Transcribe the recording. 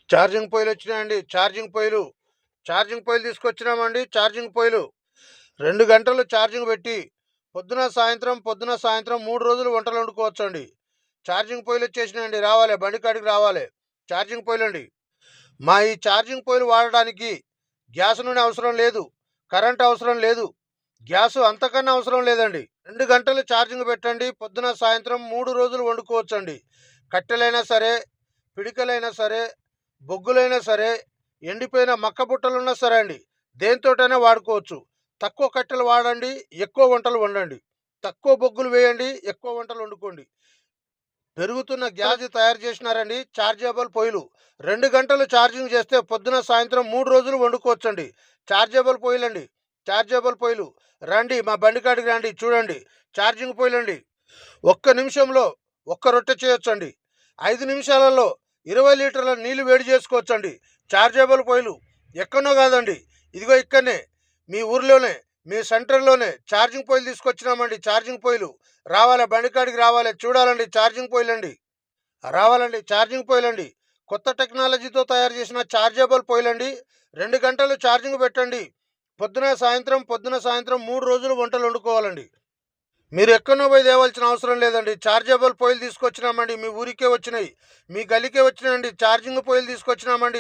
Charging పొయిలు వచ్చినాయండి. Charging పొయిలు తీసుకొచ్చినామండి. Charging పొయిలు 2 గంటలు charging పెట్టి పొద్దున సాయంత్రం 3 రోజులు వంటలు వండుకోవచ్చండి. ఛార్జింగ్ పొయిలు వచ్చేసినాయండి. రావాలి, బండి కాడికి రావాలి. ఛార్జింగ్ పొయిలండి. మా ఈ ఛార్జింగ్ పొయిలు వాడడానికి గ్యాస్ నూనె అవసరం లేదు, కరెంట్ అవసరం లేదు, గ్యాసు అంతకన్నా అవసరం లేదండి. 2 గంటలు ఛార్జింగ్ పెట్టండి. పొద్దున సాయంత్రం 3 రోజులు వండుకోవచ్చండి. కట్టెలైనా సరే, పిడికలైనా సరే, బొగ్గులైనా సరే, ఎండిపోయిన మక్క బుట్టలున్నా సరే అండి, దేనితోటైనా వాడుకోవచ్చు. తక్కువ కట్టెలు వాడండి, ఎక్కువ వంటలు వండండి. తక్కువ బొగ్గులు వేయండి, ఎక్కువ వంటలు వండుకోండి. పెరుగుతున్న గ్యాస్ తయారు చేసినారండి చార్జబుల్ పొయ్యిలు. 2 గంటలు ఛార్జింగ్ చేస్తే పొద్దున సాయంత్రం 3 రోజులు వండుకోవచ్చండి. Chargeable పొయ్యిలండి, chargeable పొయ్యిలు. రండి, మా బండి కాడికి రండి, చూడండి. ఛార్జింగ్ పొయ్యిలండి. ఒక్క నిమిషంలో ఒక్క రొట్టె చేయొచ్చండి. 5 నిమిషాలలో 20 లీటర్ల నీళ్లు వేడి చేసుకోవచ్చండి. చార్జబుల్ పొయ్యిలు ఎక్కడో కాదండి, ఇదిగో ఇక్కడనే మీ ఊర్లోనే, మీ సెంటర్లోనే ఛార్జింగ్ పొయ్యిలు తీసుకొచ్చినామండి. ఛార్జింగ్ పొయ్యిలు రావాలి, బండి కాడికి రావాలి, చూడాలండి. ఛార్జింగ్ పొయ్యిలండి, రావాలండి. ఛార్జింగ్ పొయ్యిలండి, కొత్త టెక్నాలజీతో తయారు చేసిన చార్జబుల్ పొయ్యిలండి. 2 గంటలు ఛార్జింగ్ పెట్టండి. పొద్దున సాయంత్రం 3 రోజులు వంటలు వండుకోవాలండి. మీరు ఎక్కడో పోయి తేవాల్సిన అవసరం లేదండి. చార్జబుల్ పొయ్యిలు తీసుకొచ్చినామండి. మీ ఊరికే వచ్చినాయి, మీ గలికే వచ్చినాయండి. ఛార్జింగ్ పొయ్యిలు తీసుకొచ్చినామండి.